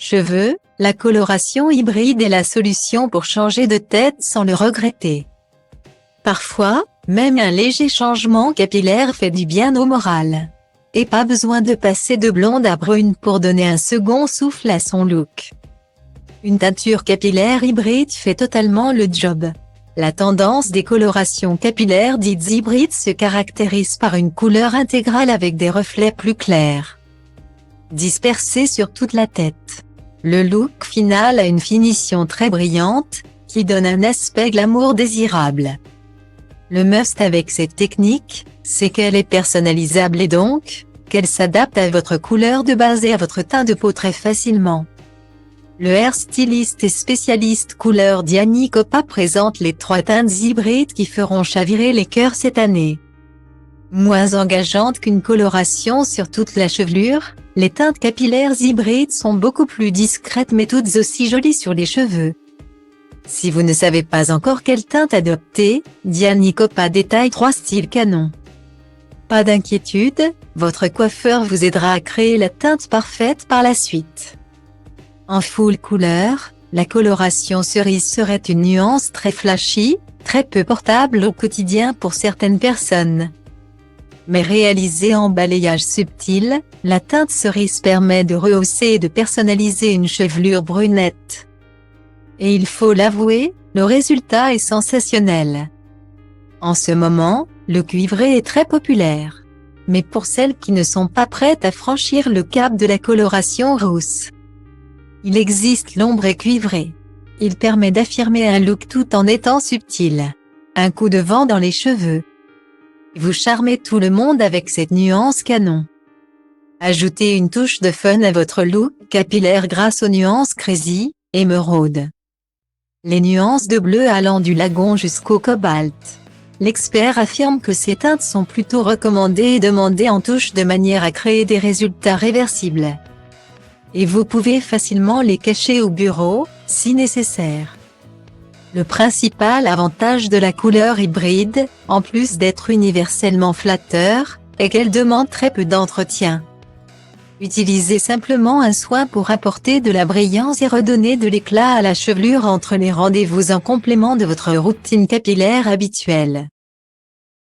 cheveux, la coloration hybride est la solution pour changer de tête sans le regretter. Parfois, même un léger changement capillaire fait du bien au moral. Et pas besoin de passer de blonde à brune pour donner un second souffle à son look. Une teinture capillaire hybride fait totalement le job. La tendance des colorations capillaires dites hybrides se caractérise par une couleur intégrale avec des reflets plus clairs, dispersés sur toute la tête. Le look final a une finition très brillante, qui donne un aspect glamour désirable. Le must avec cette technique, c'est qu'elle est personnalisable et donc, qu'elle s'adapte à votre couleur de base et à votre teint de peau très facilement. Le hair styliste et spécialiste couleur Diani Coppa présente les 3 teintes hybrides qui feront chavirer les cœurs cette année. Moins engageantes qu'une coloration sur toute la chevelure, les teintes capillaires hybrides sont beaucoup plus discrètes mais toutes aussi jolies sur les cheveux. Si vous ne savez pas encore quelle teinte adopter, Diani Coppa détaille 3 styles canons. Pas d'inquiétude, votre coiffeur vous aidera à créer la teinte parfaite par la suite. En full couleur, la coloration cerise serait une nuance très flashy, très peu portable au quotidien pour certaines personnes. Mais réalisée en balayage subtil, la teinte cerise permet de rehausser et de personnaliser une chevelure brunette. Et il faut l'avouer, le résultat est sensationnel. En ce moment, le cuivré est très populaire. Mais pour celles qui ne sont pas prêtes à franchir le cap de la coloration rousse, il existe l'ombre cuivrée. Il permet d'affirmer un look tout en étant subtil. Un coup de vent dans les cheveux. Vous charmez tout le monde avec cette nuance canon. Ajoutez une touche de fun à votre look capillaire grâce aux nuances crazy, émeraude. Les nuances de bleu allant du lagon jusqu'au cobalt. L'expert affirme que ces teintes sont plutôt recommandées et demandées en touche de manière à créer des résultats réversibles. Et vous pouvez facilement les cacher au bureau, si nécessaire. Le principal avantage de la couleur hybride, en plus d'être universellement flatteur, est qu'elle demande très peu d'entretien. Utilisez simplement un soin pour apporter de la brillance et redonner de l'éclat à la chevelure entre les rendez-vous en complément de votre routine capillaire habituelle.